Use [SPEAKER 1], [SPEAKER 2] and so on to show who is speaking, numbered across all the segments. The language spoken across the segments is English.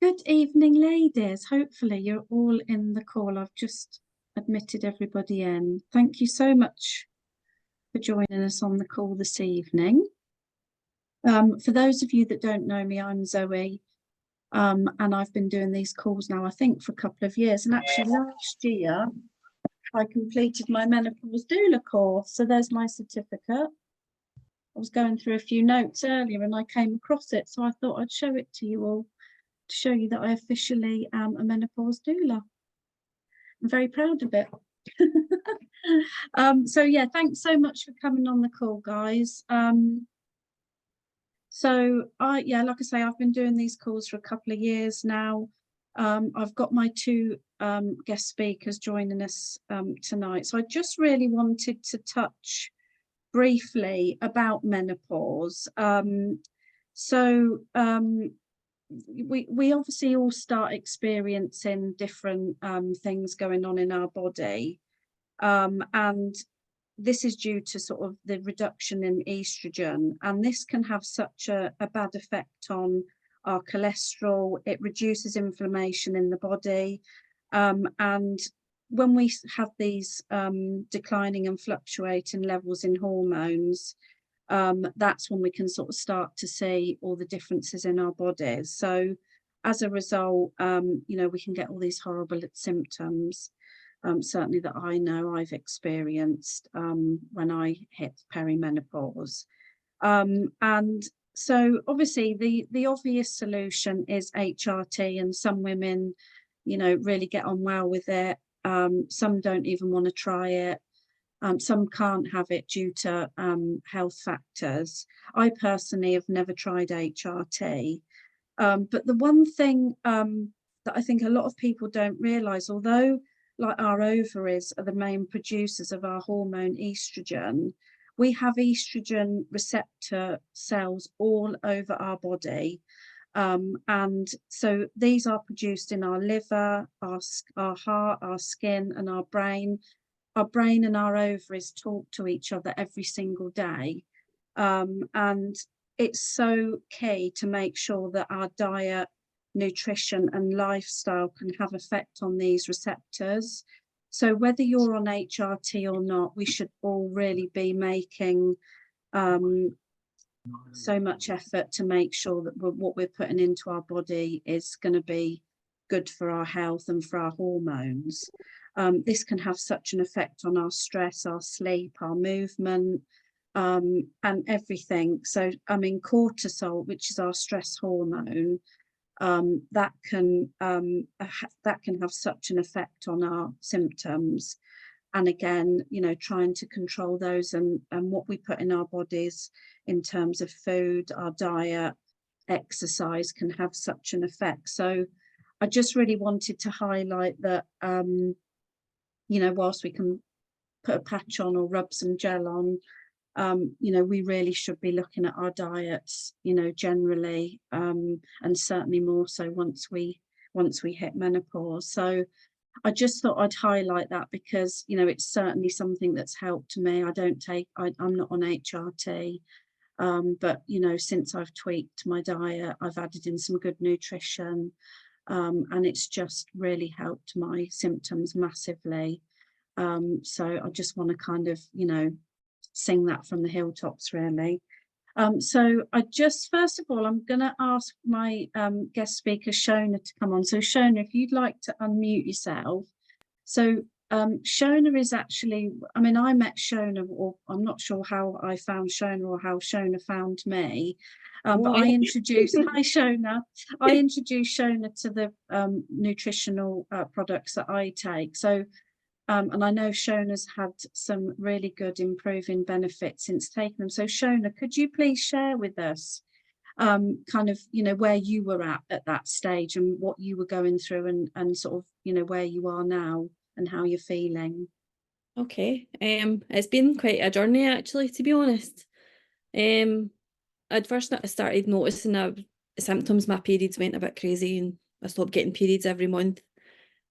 [SPEAKER 1] Good evening, ladies. Hopefully you're all in the call. I've just admitted everybody in. Thank you so much for joining us on the call this evening. For those of you that don't know me, I'm Zoe, and I've been doing these calls now, I think, for a couple of years. And actually last year, I completed my menopause doula course. So there's my certificate. I was going through a few notes earlier and I came across it. So I thought I'd show it to you all to show you that I officially am a menopause doula. I'm very proud of it. So yeah, thanks so much for coming on the call, guys. Like I say, I've been doing these calls for a couple of years now. I've got my two guest speakers joining us tonight. So I just really wanted to touch briefly about menopause. We obviously all start experiencing different things going on in our body, and this is due to sort of the reduction in estrogen, and this can have such a bad effect on our cholesterol. It reduces inflammation in the body, and when we have these declining and fluctuating levels in hormones, that's when we can sort of start to see all the differences in our bodies. So as a result, we can get all these horrible symptoms, certainly that I know I've experienced when I hit perimenopause. And so obviously the obvious solution is HRT, and some women, really get on well with it. Some don't even want to try it. Some can't have it due to health factors. I personally have never tried HRT. But the one thing that I think a lot of people don't realise, although like our ovaries are the main producers of our hormone estrogen, we have estrogen receptor cells all over our body. And so these are produced in our liver, our heart, our skin, and our brain. Our brain and our ovaries talk to each other every single day. And it's so key to make sure that our diet, nutrition, and lifestyle can have effect on these receptors. So whether you're on HRT or not, we should all really be making so much effort to make sure that what we're putting into our body is going to be good for our health and for our hormones. This can have such an effect on our stress, our sleep, our movement, and everything. So, I mean, cortisol, which is our stress hormone, that can have such an effect on our symptoms. And again, trying to control those and what we put in our bodies in terms of food, our diet, exercise can have such an effect. So I just really wanted to highlight that, whilst we can put a patch on or rub some gel on, we really should be looking at our diets, generally, and certainly more so once we hit menopause. So I just thought I'd highlight that because, it's certainly something that's helped me. I'm not on HRT, but, since I've tweaked my diet, I've added in some good nutrition, and it's just really helped my symptoms massively. So I just want to kind of, sing that from the hilltops, really. So first of all, I'm going to ask my guest speaker, Shona, to come on. So Shona, if you'd like to unmute yourself. So Shona is actually, I met Shona, or I'm not sure how I found Shona or how Shona found me. But I introduced, hi Shona, I introduced Shona to the nutritional products that I take. So and I know Shona's had some really good improving benefits since taking them. So Shona, could you please share with us kind of, where you were at that stage and what you were going through and sort of, where you are now and how you're feeling?
[SPEAKER 2] Okay. It's been quite a journey actually, to be honest. I'd first started noticing symptoms. My periods went a bit crazy and I stopped getting periods every month.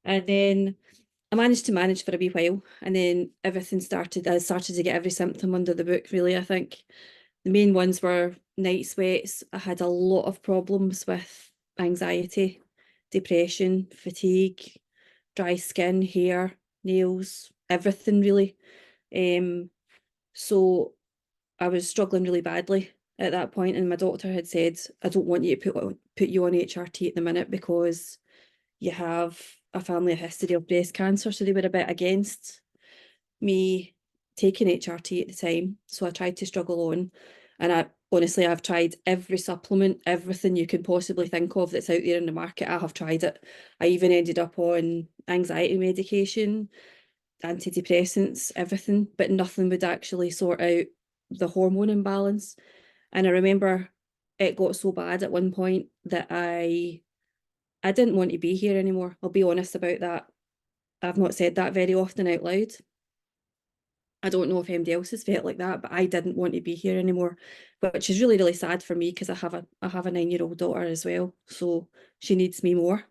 [SPEAKER 2] And then I managed to manage for a wee while, and then everything started. I started to get every symptom under the book, really, I think. The main ones were night sweats. I had a lot of problems with anxiety, depression, fatigue, dry skin, hair, nails, everything really. So I was struggling really badly at that point, and my doctor had said, I don't want you to put you on HRT at the minute because you have a family history of breast cancer. So they were a bit against me taking HRT at the time. So I tried to struggle on. And I've tried every supplement, everything you can possibly think of that's out there in the market. I have tried it. I even ended up on anxiety medication, antidepressants, everything, but nothing would actually sort out the hormone imbalance. And I remember it got so bad at one point that I didn't want to be here anymore. I'll be honest about that. I've not said that very often out loud. I don't know if anybody else has felt like that, but I didn't want to be here anymore, which is really, really sad for me because I have a 9-year-old daughter as well. So she needs me more.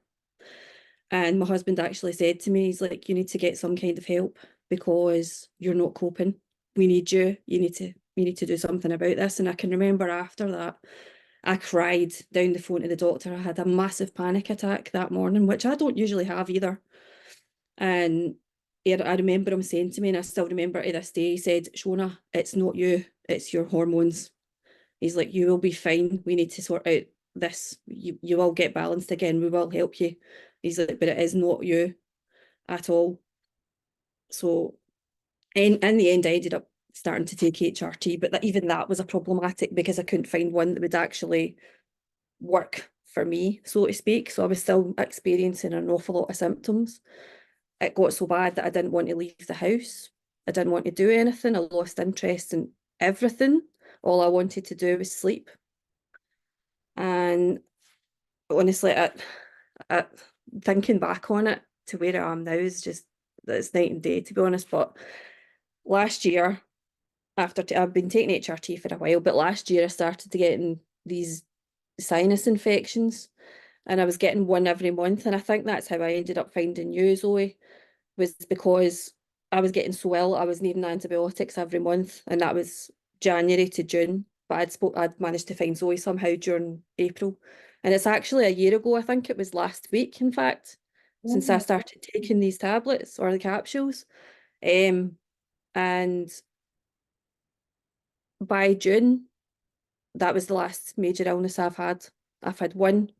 [SPEAKER 2] And my husband actually said to me, he's like, you need to get some kind of help because you're not coping. We need you. You need to do something about this. And I can remember after that, I cried down the phone to the doctor. I had a massive panic attack that morning, which I don't usually have either. And I remember him saying to me, and I still remember to this day, he said, Shona, it's not you, it's your hormones. He's like, you will be fine. We need to sort out this. You will get balanced again. We will help you. He's like, but it is not you at all. So in the end, I ended up starting to take HRT, but even that was a problematic because I couldn't find one that would actually work for me, so to speak. So I was still experiencing an awful lot of symptoms. It got so bad that I didn't want to leave the house. I didn't want to do anything. I lost interest in everything. All I wanted to do was sleep. And honestly, I thinking back on it to where I am now is just, it's night and day, to be honest. But last year, I've been taking HRT for a while, but last year I started to getting these sinus infections, and I was getting one every month. And I think that's how I ended up finding you, Zoe, was because I was getting so ill. I was needing antibiotics every month, and that was January to June. But I'd managed to find Zoe somehow during April. And it's actually a year ago, I think it was last week, in fact, since I started taking these tablets or the capsules. And by June, that was the last major illness I've had. I've had one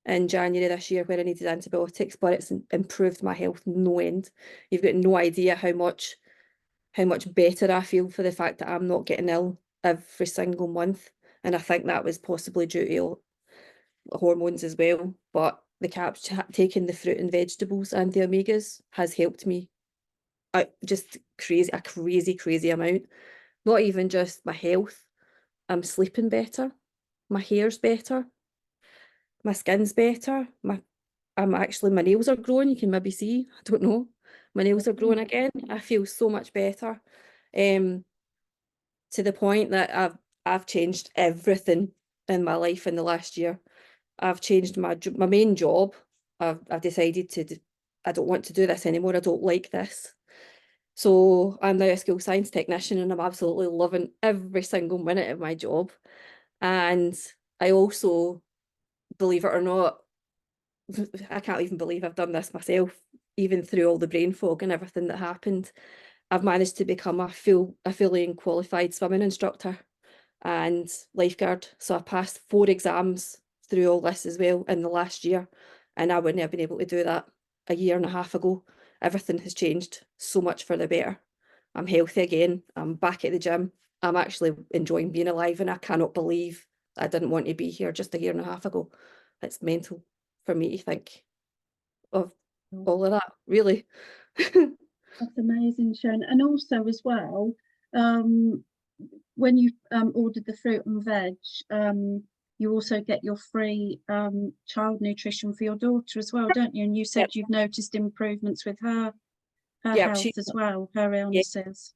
[SPEAKER 2] in January this year where I needed antibiotics, but it's improved my health no end. You've got no idea how much better I feel for the fact that I'm not getting ill every single month. And I think that was possibly due to hormones as well. But taking the fruit and vegetables and the omegas has helped me just crazy amount. Not even just my health. I'm sleeping better. My hair's better. My skin's better. My nails are growing. You can maybe see. I don't know. My nails are growing again. I feel so much better. Um, to the point that I've changed everything in my life in the last year. I've changed my main job. I've decided I don't want to do this anymore. I don't like this. So I'm now a school science technician, and I'm absolutely loving every single minute of my job. And I also, believe it or not, I can't even believe I've done this myself, even through all the brain fog and everything that happened. I've managed to become a fully qualified swimming instructor and lifeguard. So I passed 4 exams through all this as well in the last year, and I wouldn't have been able to do that a year and a half ago. Everything has changed so much for the better. I'm healthy again. I'm back at the gym. I'm actually enjoying being alive, and I cannot believe I didn't want to be here just a year and a half ago. It's mental for me to think of all of that, really.
[SPEAKER 1] That's amazing, Sharon. And also as well, when you ordered the fruit and veg, you also get your free child nutrition for your daughter as well, don't you? And you said
[SPEAKER 2] Yep.
[SPEAKER 1] you've noticed improvements with her
[SPEAKER 2] Yep,
[SPEAKER 1] health as well, her
[SPEAKER 2] yeah,
[SPEAKER 1] illnesses.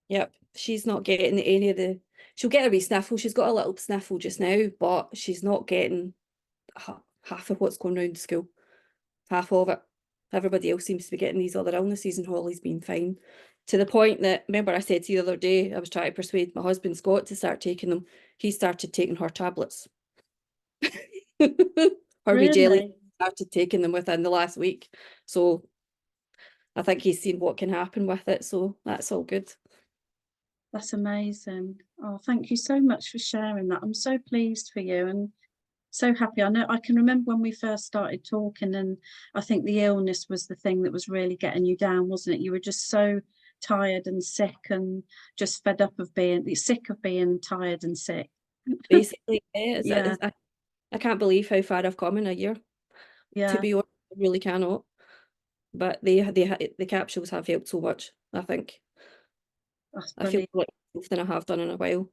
[SPEAKER 2] yep. She's not getting any of she'll get a wee sniffle. She's got a little sniffle just now, but she's not getting half of what's going around school. Half of it. Everybody else seems to be getting these other illnesses, and Holly's been fine. to the point that, remember I said to you the other day, I was trying to persuade my husband Scott to start taking them. He started taking her tablets. Her wee jelly,
[SPEAKER 1] Really?
[SPEAKER 2] started taking them within the last week. So I think he's seen what can happen with it. So that's all good.
[SPEAKER 1] That's amazing. Oh, thank you so much for sharing that. I'm so pleased for you and so happy. I know I can remember when we first started talking, and I think the illness was the thing that was really getting you down, wasn't it? You were just so tired and sick and just fed up of being sick of being tired and sick.
[SPEAKER 2] Basically, yeah,
[SPEAKER 1] Yeah,
[SPEAKER 2] I can't believe how far I've come in a year. To
[SPEAKER 1] yeah,
[SPEAKER 2] be honest, I really cannot. But the capsules have helped so much, I think.
[SPEAKER 1] that's
[SPEAKER 2] I feel
[SPEAKER 1] brilliant.
[SPEAKER 2] like than I have done in a while.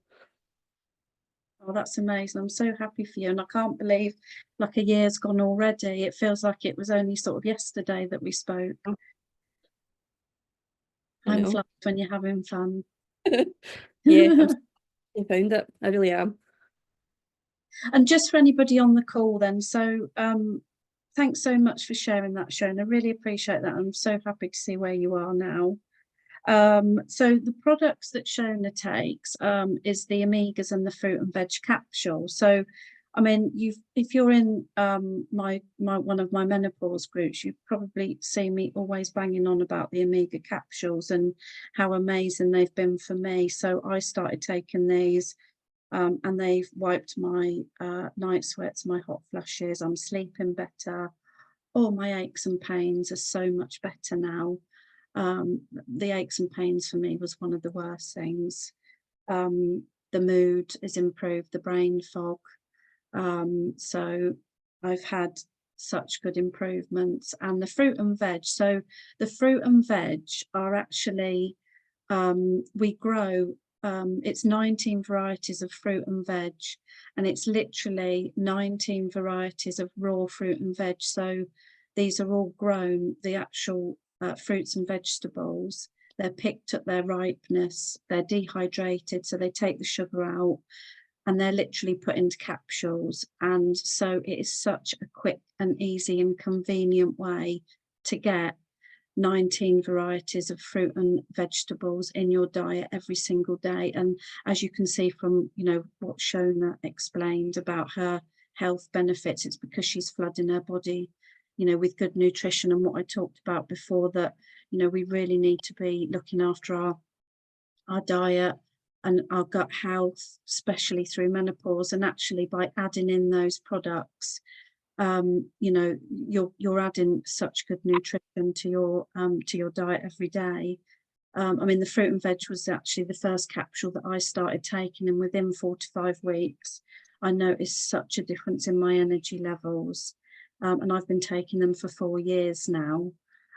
[SPEAKER 1] Oh, that's amazing. I'm so happy for you. And I can't believe like a year's gone already. It feels like it was only sort of yesterday that we spoke.
[SPEAKER 2] I
[SPEAKER 1] Time
[SPEAKER 2] know.
[SPEAKER 1] flies when you're having fun.
[SPEAKER 2] Yeah, I found it. I really am.
[SPEAKER 1] And just for anybody on the call then, so thanks so much for sharing that, Shona. I really appreciate that. I'm so happy to see where you are now. So the products that Shona takes is the omegas and the fruit and veg capsule. So I mean, if you're in my one of my menopause groups, you've probably seen me always banging on about the omega capsules and how amazing they've been for me. So I started taking these and they've wiped my night sweats, my hot flushes. I'm sleeping better. All my aches and pains are so much better now. The aches and pains for me was one of the worst things. The mood is improved, the brain fog. So I've had such good improvements. And the fruit and veg. So the fruit and veg are actually, we grow, it's 19 varieties of fruit and veg, and it's literally 19 varieties of raw fruit and veg. So these are all grown, the actual fruits and vegetables. They're picked at their ripeness, they're dehydrated, so they take the sugar out, and they're literally put into capsules. And so it is such a quick and easy and convenient way to get 19 varieties of fruit and vegetables in your diet every single day. And as you can see from, you know, what Shona explained about her health benefits, it's because she's flooding her body, you know, with good nutrition. And what I talked about before, that, you know, we really need to be looking after our diet and our gut health, especially through menopause. And actually by adding in those products, you know, you're adding such good nutrition to your diet every day. I mean, the fruit and veg was actually the first capsule that I started taking, and within 4 to 5 weeks, I noticed such a difference in my energy levels. And I've been taking them for 4 years now.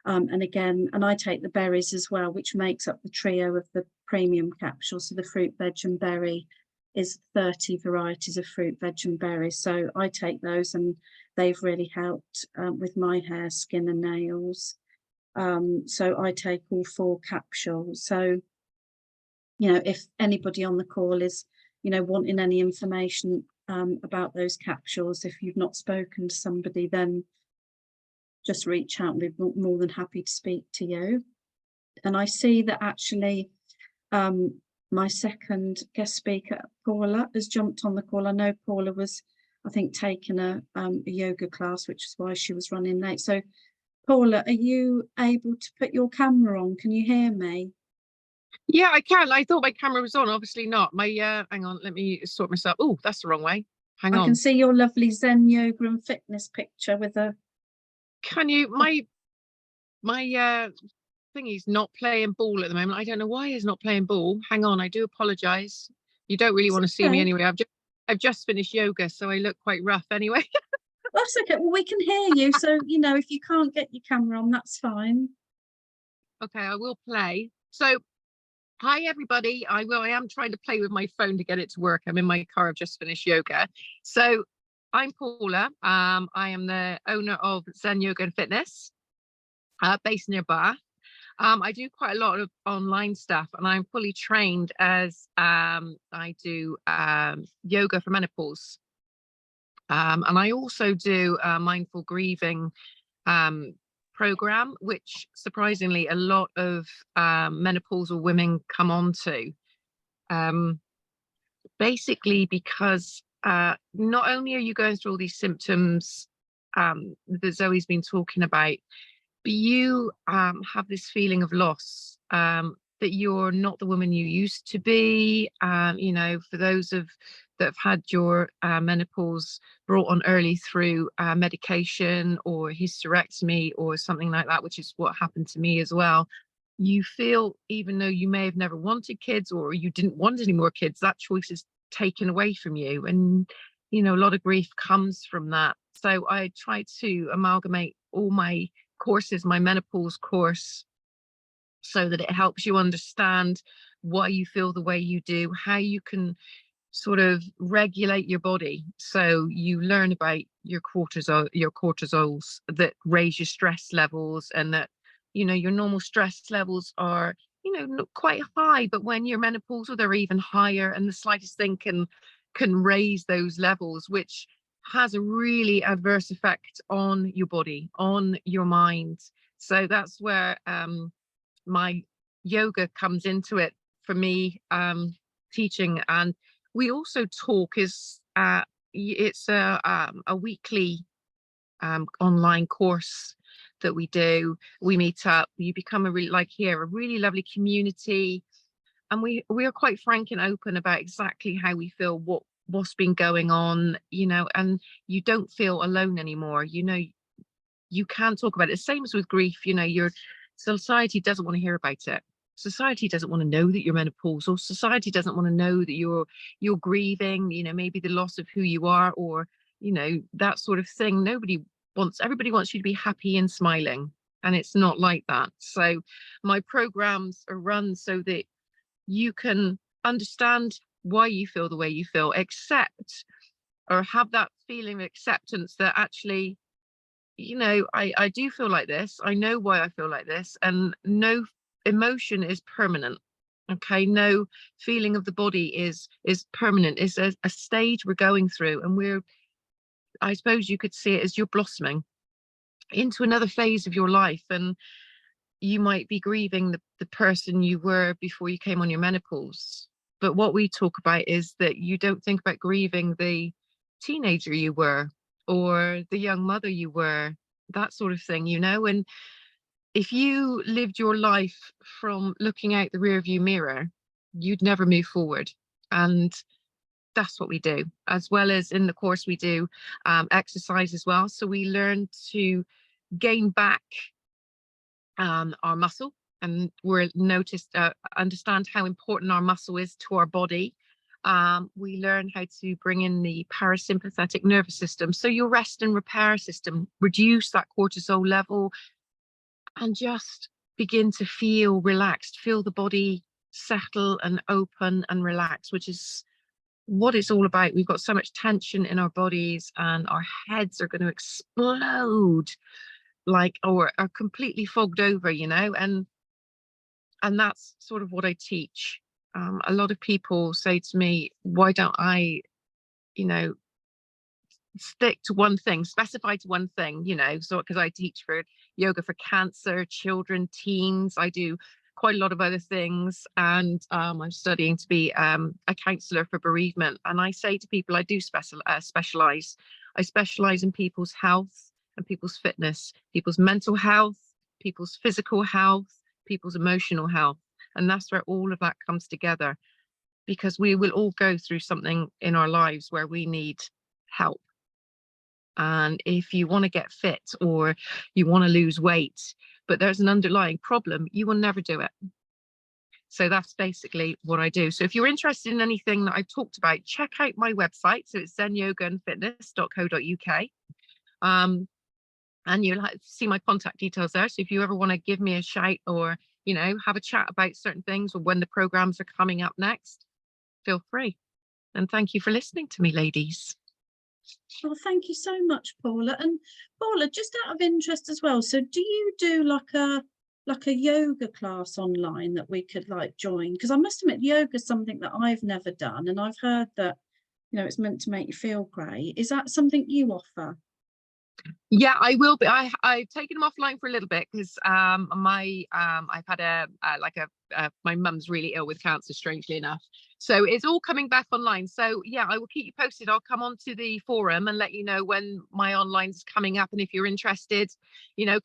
[SPEAKER 1] And again, and I take the berries as well, which makes up the trio of the premium capsule. So the fruit, veg, and berry is 30 varieties of fruit, veg, and berries. So I take those, and they've really helped with my hair, skin, and nails. So I take all 4 capsules. So, you know, if anybody on the call is, you know, wanting any information about those capsules, if you've not spoken to somebody, then just reach out and we'd be more than happy to speak to you. And I see that actually my second guest speaker, Paula, has jumped on the call. I know Paula was, I think, taking a yoga class, which is why she was running late. So Paula, are you able to put your camera on? Can you hear me?
[SPEAKER 3] Yeah, I can. I thought my camera was on. Obviously not. My hang on, let me sort myself. Oh, that's the wrong way. Hang
[SPEAKER 1] I
[SPEAKER 3] on.
[SPEAKER 1] can see your lovely Zen yoga and fitness picture with a.
[SPEAKER 3] Can you? My thingy's not playing ball at the moment. I don't know why it's not playing ball. Hang on, I do apologise. You don't really want to see me anyway. I've just finished yoga, so I look quite rough anyway.
[SPEAKER 1] That's okay. Well, we can hear you. So, you know, if you can't get your camera on, that's fine.
[SPEAKER 3] Okay, I will play. So, hi everybody. I am trying to play with my phone to get it to work. I'm in my car. I've just finished yoga. So, I'm Paula. I am the owner of Zen Yoga and Fitness, based near Bath. I do quite a lot of online stuff, and I'm fully trained as I do yoga for menopause. And I also do mindful grieving program, which surprisingly a lot of menopausal women come on to. Basically because not only are you going through all these symptoms that Zoe's been talking about, but you have this feeling of loss, that you're not the woman you used to be. You know, for those that have had your menopause brought on early through medication or hysterectomy or something like that, which is what happened to me as well, you feel, even though you may have never wanted kids or you didn't want any more kids, that choice is taken away from you. And, you know, a lot of grief comes from that. So I try to amalgamate all my courses, my menopause course, so that it helps you understand why you feel the way you do, how you can sort of regulate your body. So you learn about your cortisols that raise your stress levels, and that, you know, your normal stress levels are, you know, not quite high, but when you're menopausal, they're even higher, and the slightest thing can raise those levels, which has a really adverse effect on your body, on your mind. So that's where my yoga comes into it for me, teaching. And we also talk, it's a weekly online course that we do. We meet up, you become a really lovely community, and we are quite frank and open about exactly how we feel, what's been going on, you know, and you don't feel alone anymore. You know, you can talk about it. Same as with grief, you know, your society doesn't want to hear about it. Society doesn't want to know that you're menopausal. Society doesn't want to know that you're grieving, you know, maybe the loss of who you are, or, you know, that sort of thing. Everybody wants you to be happy and smiling, and it's not like that. So my programs are run so that you can understand why you feel the way you feel, accept, or have that feeling of acceptance that actually, you know, I do feel like this. I know why I feel like this, and no emotion is permanent. Okay, no feeling of the body is permanent. It's a stage we're going through, and I suppose you could see it as you're blossoming into another phase of your life, and you might be grieving the person you were before you came on your menopause. But what we talk about is that you don't think about grieving the teenager you were, or the young mother you were, that sort of thing, you know. And if you lived your life from looking out the rearview mirror, you'd never move forward. And that's what we do. As well as in the course, we do exercise as well. So we learn to gain back our muscle, and we're understand how important our muscle is to our body. We learn how to bring in the parasympathetic nervous system, so your rest and repair system, reduce that cortisol level, and just begin to feel relaxed, feel the body settle and open and relax, which is what it's all about. We've got so much tension in our bodies, and our heads are going to explode, or are completely fogged over, you know. And that's sort of what I teach. A lot of people say to me, why don't I, you know, stick to one thing, specify to one thing, you know. So because I teach for yoga for cancer, children, teens, I do quite a lot of other things, and I'm studying to be a counsellor for bereavement. And I say to people, I do specialize. I specialize in people's health and people's fitness, people's mental health, people's physical health, people's emotional health. And that's where all of that comes together, because we will all go through something in our lives where we need help. And if you want to get fit, or you want to lose weight, but there's an underlying problem, you will never do it. So that's basically what I do. So if you're interested in anything that I've talked about, check out my website. So it's zenyogaandfitness.co.uk. And you'll see my contact details there. So if you ever want to give me a shout, or, you know, have a chat about certain things, or when the programs are coming up next, feel free. And thank you for listening to me, ladies.
[SPEAKER 1] Well, thank you so much, Paula. And Paula, just out of interest as well, so do you do like a yoga class online that we could join? Because I must admit, yoga is something that I've never done, and I've heard that, you know, it's meant to make you feel great. Is that something you offer?
[SPEAKER 3] Yeah, I will be. I've taken them offline for a little bit because I've had my mum's really ill with cancer, strangely enough. So it's all coming back online. So yeah, I will keep you posted. I'll come onto the forum and let you know when my online's coming up. And if you're interested,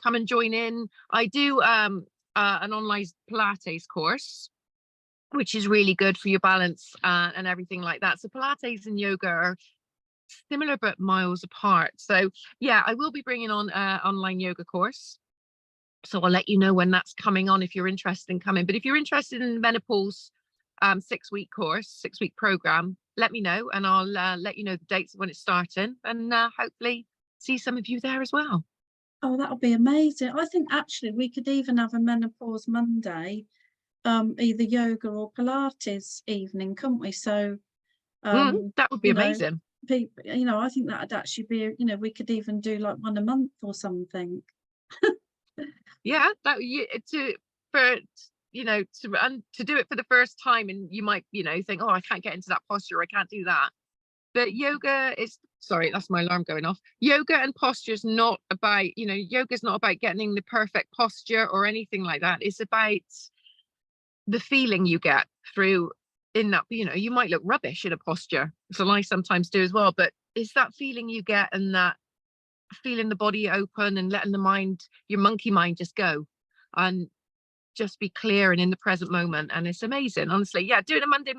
[SPEAKER 3] come and join in. I do an online Pilates course, which is really good for your balance and everything like that. So Pilates and yoga are similar but miles apart. So yeah, I will be bringing on online yoga course, so I'll let you know when that's coming on if you're interested in coming. But if you're interested in the menopause 6-week course, 6-week program, let me know and I'll let you know the dates when it's starting, and hopefully see some of you there as well.
[SPEAKER 1] Oh, that'll be amazing. I think actually we could even have a menopause Monday, either yoga or Pilates evening, couldn't we? So
[SPEAKER 3] that would be amazing.
[SPEAKER 1] People, I think that'd actually be, we could even do like one a month or something.
[SPEAKER 3] Yeah, that to do it for the first time, and you might think, oh, I can't get into that posture, I can't do that. But yoga is, sorry, that's my alarm going off. Yoga and posture is not about, yoga is not about getting the perfect posture or anything like that. It's about the feeling you get through in that, you might look rubbish in a posture. So I sometimes do as well, but it's that feeling you get, and that feeling the body open and letting your monkey mind just go and just be clear and in the present moment. And it's amazing, honestly. Yeah, doing a Monday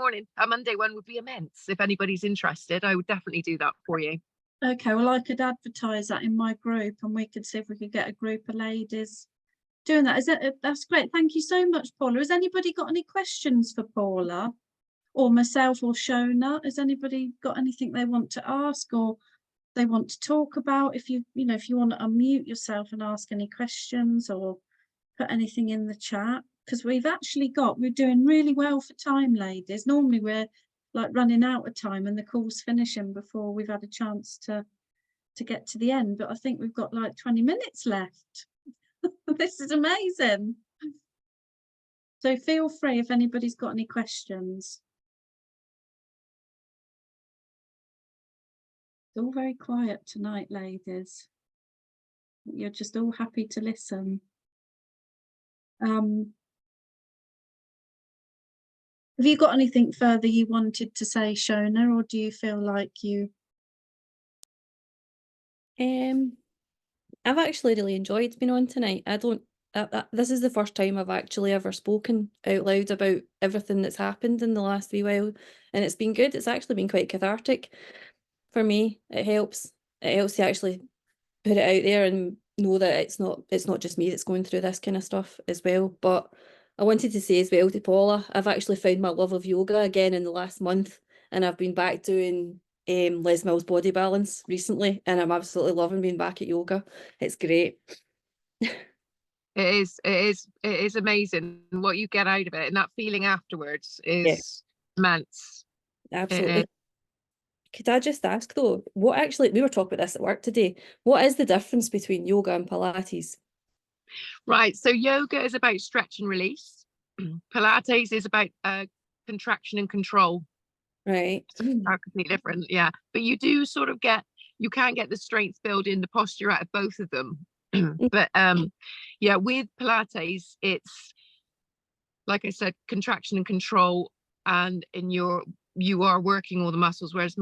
[SPEAKER 3] one would be immense. If anybody's interested, I would definitely do that for you.
[SPEAKER 1] Okay, well, I could advertise that in my group and we could see if we could get a group of ladies doing that. That's great. Thank you so much, Paula. Has anybody got any questions for Paula or myself or Shona? Has anybody got anything they want to ask or they want to talk about? If you want to unmute yourself and ask any questions or put anything in the chat, because we're doing really well for time, ladies. Normally we're like running out of time and the call's finishing before we've had a chance to get to the end, but I think we've got like 20 minutes left. This is amazing. So feel free if anybody's got any questions. It's all very quiet tonight, ladies. You're just all happy to listen. Have you got anything further you wanted to say, Shona, or do you feel like you?
[SPEAKER 2] I've actually really enjoyed being on tonight. This is the first time I've actually ever spoken out loud about everything that's happened in the last wee while, and it's been good. It's actually been quite cathartic for me. It helps to actually put it out there and know that it's not just me that's going through this kind of stuff as well. But I wanted to say as well to Paula, I've actually found my love of yoga again in the last month, and I've been back doing Les Mills body balance recently, and I'm absolutely loving being back at yoga. It's great.
[SPEAKER 3] It is amazing what you get out of it, and that feeling afterwards is immense.
[SPEAKER 2] Absolutely. Could I just ask though, we were talking about this at work today, what is the difference between yoga and Pilates?
[SPEAKER 3] Right, so yoga is about stretch and release. Pilates is about contraction and control.
[SPEAKER 2] Right.
[SPEAKER 3] So are completely different, yeah. But you do sort of you can get the strength building, the posture out of both of them. But yeah, with Pilates, it's like I said, contraction and control, and you are working all the muscles, whereas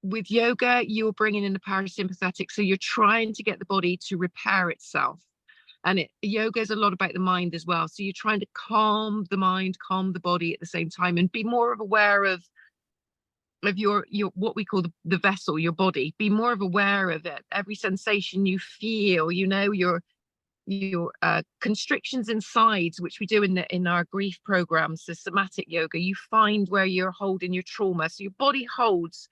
[SPEAKER 3] with yoga, you're bringing in the parasympathetic, so you're trying to get the body to repair itself. And yoga is a lot about the mind as well, so you're trying to calm the mind, calm the body at the same time, and be more aware of your what we call the vessel, your body. Be more aware of it, every sensation you feel, your constrictions inside, which we do in our grief programs, the somatic yoga. You find where you're holding your trauma, so your body holds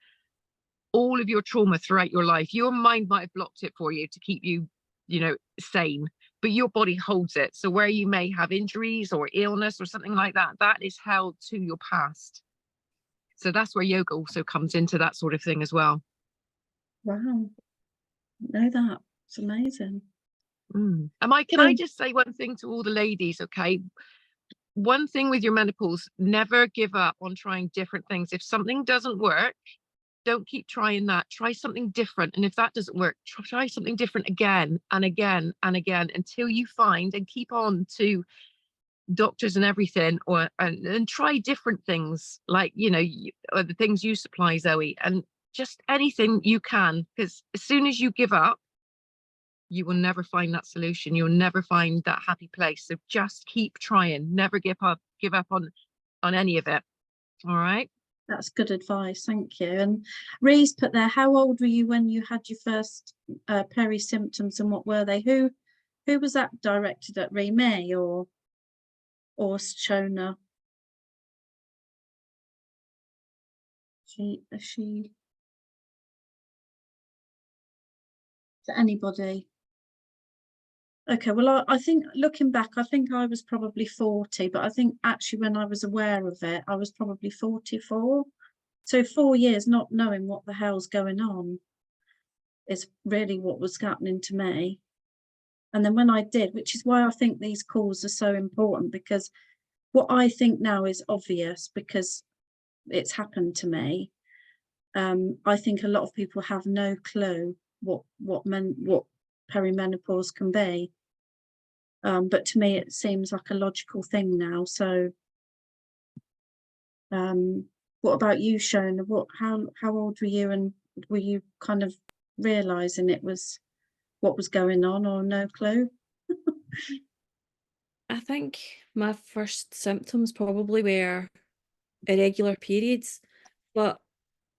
[SPEAKER 3] all of your trauma throughout your life. Your mind might have blocked it for you to keep you sane, but your body holds it. So where you may have injuries or illness or something like that, that is held to your past. So that's where yoga also comes into that sort of thing as well.
[SPEAKER 1] Wow, know that. It's amazing.
[SPEAKER 3] Can I just say one thing to all the ladies? Okay, one thing with your menopause: never give up on trying different things. If something doesn't work, don't keep trying that. Try something different. And if that doesn't work, try something different again and again and again until you find, and keep on to doctors and everything, or and try different things, like, you know, or the things you supply, Zoe, and just anything you can, because as soon as you give up, you will never find that solution. You'll never find that happy place. So just keep trying. Never give up on any of it. All right.
[SPEAKER 1] That's good advice, thank you. And Ree's put there, how old were you when you had your first peri symptoms, and what were they? Who was that directed at, Ree? Me or Shona? Is to anybody? Okay, well, I think looking back, I think I was probably 40, but I think actually when I was aware of it, I was probably 44. So 4 years not knowing what the hell's going on is really what was happening to me. And then when I did, which is why I think these calls are so important, because what I think now is obvious because it's happened to me. I think a lot of people have no clue what perimenopause can be. But to me, it seems like a logical thing now. So, what about you, Shona? How old were you, and were you kind of realizing it was what was going on, or no clue?
[SPEAKER 2] I think my first symptoms probably were irregular periods, but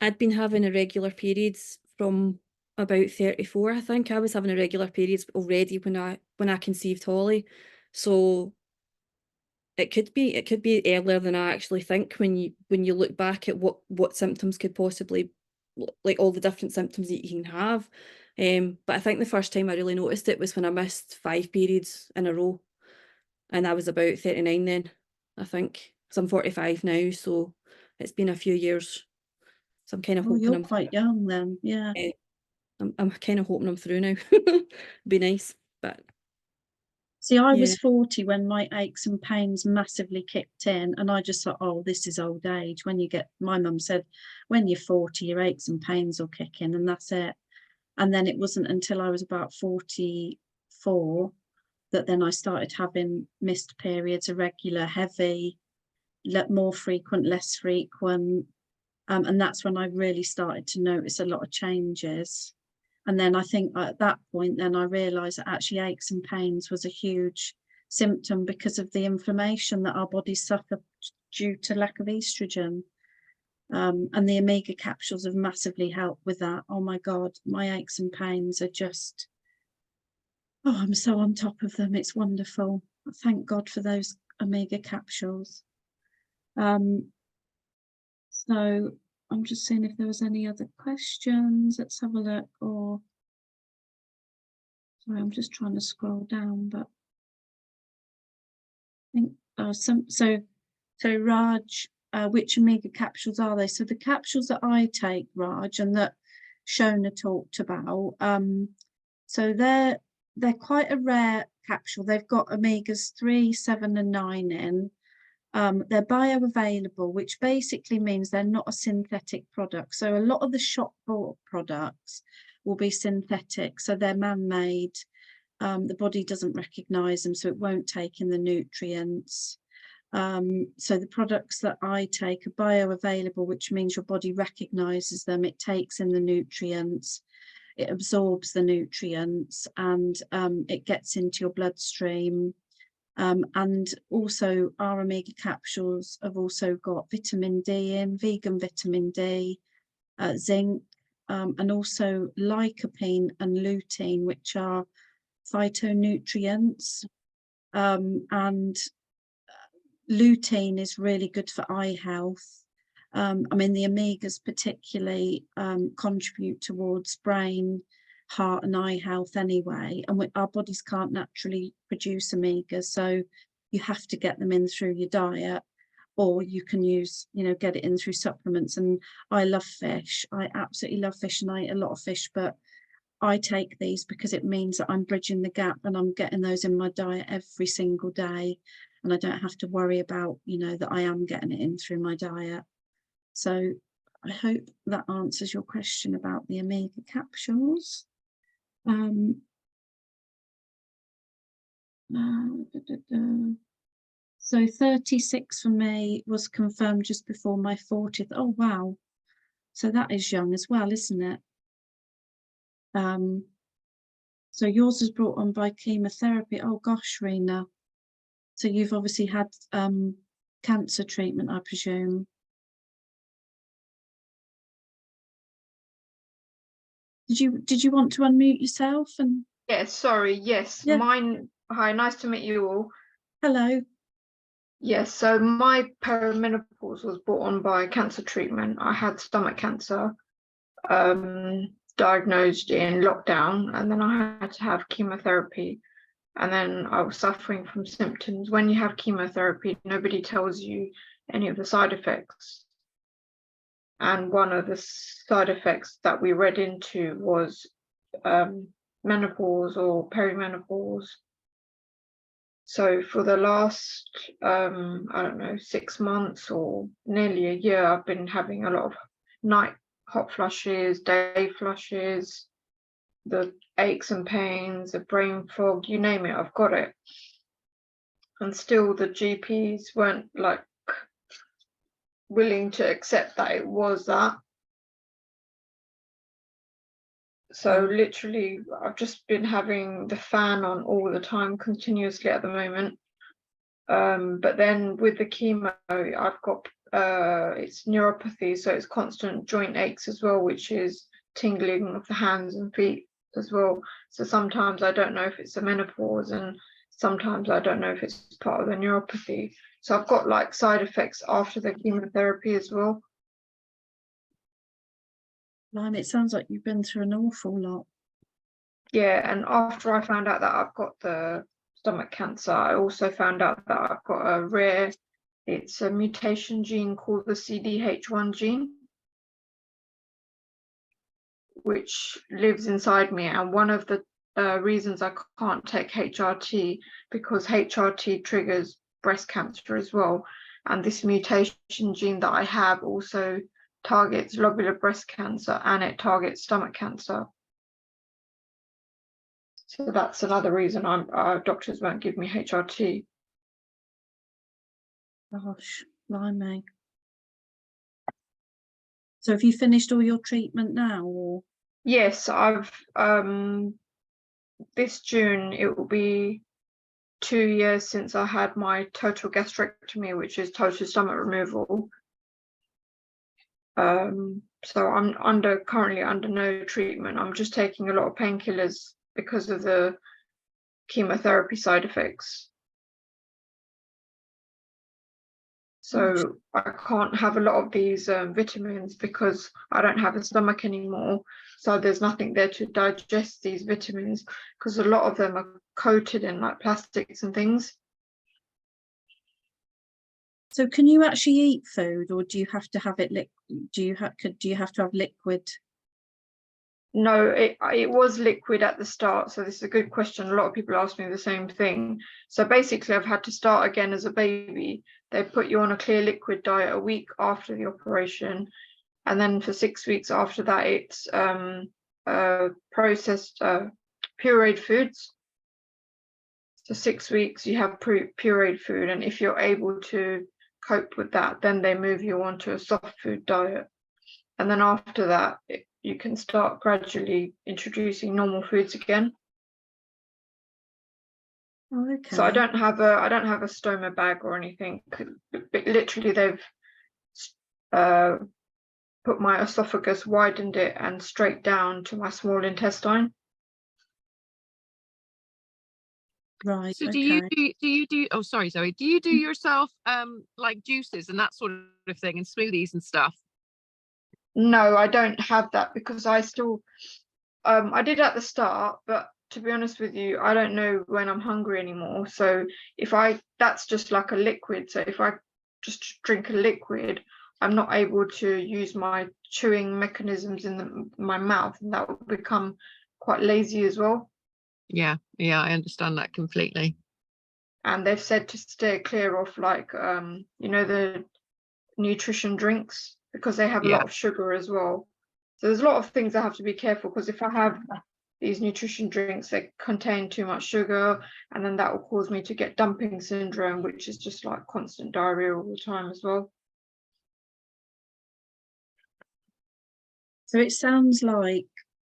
[SPEAKER 2] I'd been having irregular periods from about 34. I think I was having irregular periods already when I conceived Holly. So it could be earlier than I actually think when you look back at what symptoms could possibly, like all the different symptoms that you can have. But I think the first time I really noticed it was when I missed 5 periods in a row, and I was about 39 then, I think. So I'm 45 now, so it's been a few years. So I'm kind of
[SPEAKER 1] Oh,
[SPEAKER 2] hoping
[SPEAKER 1] you're quite young then, yeah.
[SPEAKER 2] I'm kind of hoping I'm through now. Be nice, but
[SPEAKER 1] See, I
[SPEAKER 2] yeah.
[SPEAKER 1] was 40 when my aches and pains massively kicked in, and I just thought, oh, this is old age. When you get, my mum said, when you're 40, your aches and pains will kick in, and that's it. And then it wasn't until I was about 44 that then I started having missed periods, irregular, heavy, more frequent, less frequent. And that's when I really started to notice a lot of changes. And then I think at that point, then I realised that actually aches and pains was a huge symptom because of the inflammation that our bodies suffer due to lack of estrogen. And the omega capsules have massively helped with that. Oh my God, my aches and pains are just, oh, I'm so on top of them. It's wonderful. Thank God for those omega capsules. So I'm just seeing if there was any other questions. Let's have a look. Or sorry, I'm just trying to scroll down, but I think so Raj, which omega capsules are they? So the capsules that I take, Raj, and that Shona talked about, so they're quite a rare capsule. They've got omegas 3, 7, and 9 in. They're bioavailable, which basically means they're not a synthetic product. So a lot of the shop bought products will be synthetic, so they're man-made. The body doesn't recognize them, so it won't take in the nutrients. So the products that I take are bioavailable, which means your body recognizes them, it takes in the nutrients, it absorbs the nutrients, and it gets into your bloodstream. And also our omega capsules have also got vitamin D in, vegan vitamin D, zinc, and also lycopene and lutein, which are phytonutrients. And lutein is really good for eye health. I mean, the omegas particularly contribute towards brain, heart and eye health anyway, and our bodies can't naturally produce omegas, so you have to get them in through your diet, or you can use, get it in through supplements. And I love fish. I absolutely love fish, and I eat a lot of fish, but I take these because it means that I'm bridging the gap and I'm getting those in my diet every single day, and I don't have to worry about, that I am getting it in through my diet. So I hope that answers your question about the omega capsules. So 36 for me was confirmed just before my 40th. Oh, wow. So that is young as well, isn't it? So yours was brought on by chemotherapy. Oh gosh, Rena. So you've obviously had cancer treatment, I presume. Did you want to unmute yourself? And
[SPEAKER 4] Yes, sorry, yes.
[SPEAKER 1] Yeah.
[SPEAKER 4] Mine, hi, nice to meet you all.
[SPEAKER 1] hello.
[SPEAKER 4] Yes, so my perimenopause was brought on by cancer treatment. I had stomach cancer, diagnosed in lockdown, and then I had to have chemotherapy. And then I was suffering from symptoms. When you have chemotherapy, nobody tells you any of the side effects. And one of the side effects that we read into was menopause or perimenopause. So for the last, I don't know, 6 months or nearly a year, I've been having a lot of night hot flushes, day flushes, the aches and pains, the brain fog, you name it, I've got it. And still the GPs weren't like willing to accept that it was that. So literally, I've just been having the fan on all the time, continuously at the moment. But then with the chemo, I've got it's neuropathy, so it's constant joint aches as well, which is tingling of the hands and feet as well. So sometimes I don't know if it's a menopause, and sometimes I don't know if it's part of the neuropathy. So I've got like side effects after the chemotherapy as well.
[SPEAKER 1] It sounds like you've been through an awful lot.
[SPEAKER 4] Yeah, and after I found out that I've got the stomach cancer, I also found out that I've got a rare, it's a mutation gene called the CDH1 gene, which lives inside me. And one of the reasons I can't take HRT, because HRT triggers breast cancer as well. And this mutation gene that I have also targets lobular breast cancer, and it targets stomach cancer. So that's another reason doctors won't give me HRT.
[SPEAKER 1] Gosh, blimey. So have you finished all your treatment now, or?
[SPEAKER 4] Yes, I've this June it will be 2 years since I had my total gastrectomy, which is total stomach removal. So I'm currently under no treatment. I'm just taking a lot of painkillers because of the chemotherapy side effects. So I can't have a lot of these vitamins because I don't have a stomach anymore. So there's nothing there to digest these vitamins, because a lot of them are coated in like plastics and things.
[SPEAKER 1] So can you actually eat food, or do you have to have it do you have to have liquid?
[SPEAKER 4] No, it was liquid at the start. So this is a good question. A lot of people ask me the same thing. So basically I've had to start again as a baby. They put you on a clear liquid diet a week after the operation. And then for 6 weeks after that, it's processed pureed foods. So 6 weeks you have pureed food. And if you're able to cope with that, then they move you on to a soft food diet. And then after that, you can start gradually introducing normal foods again.
[SPEAKER 1] Oh, okay.
[SPEAKER 4] So I don't have a stoma bag or anything. Literally, they've put my esophagus, widened it, and straight down to my small intestine.
[SPEAKER 1] Right.
[SPEAKER 3] So
[SPEAKER 1] okay.
[SPEAKER 3] do you do oh sorry Zoe, do you do yourself like juices and that sort of thing, and smoothies and stuff?
[SPEAKER 4] No, I don't have that, because I still I did at the start, but to be honest with you, I don't know when I'm hungry anymore. So that's just like a liquid. So if I just drink a liquid, I'm not able to use my chewing mechanisms in my mouth, and that will become quite lazy as well.
[SPEAKER 3] Yeah, I understand that completely.
[SPEAKER 4] And they've said to stay clear of like the nutrition drinks. because they have a lot of sugar as well. So there's a lot of things I have to be careful, because if I have these nutrition drinks that contain too much sugar, and then that will cause me to get dumping syndrome, which is just like constant diarrhea all the time as well.
[SPEAKER 1] So it sounds like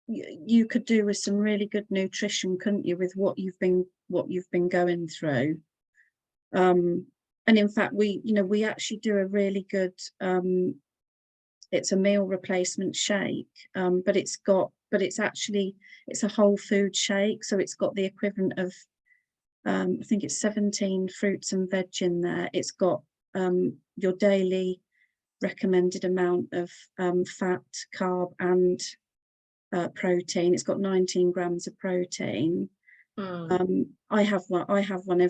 [SPEAKER 1] you could do with some really good nutrition, couldn't you, with what you've been going through. And in fact, we actually do a really good, it's a meal replacement shake, but it's a whole food shake, so it's got the equivalent of I think it's 17 fruits and veg in there. It's got your daily recommended amount of fat, carb, and protein. It's got 19 grams of protein. I have one every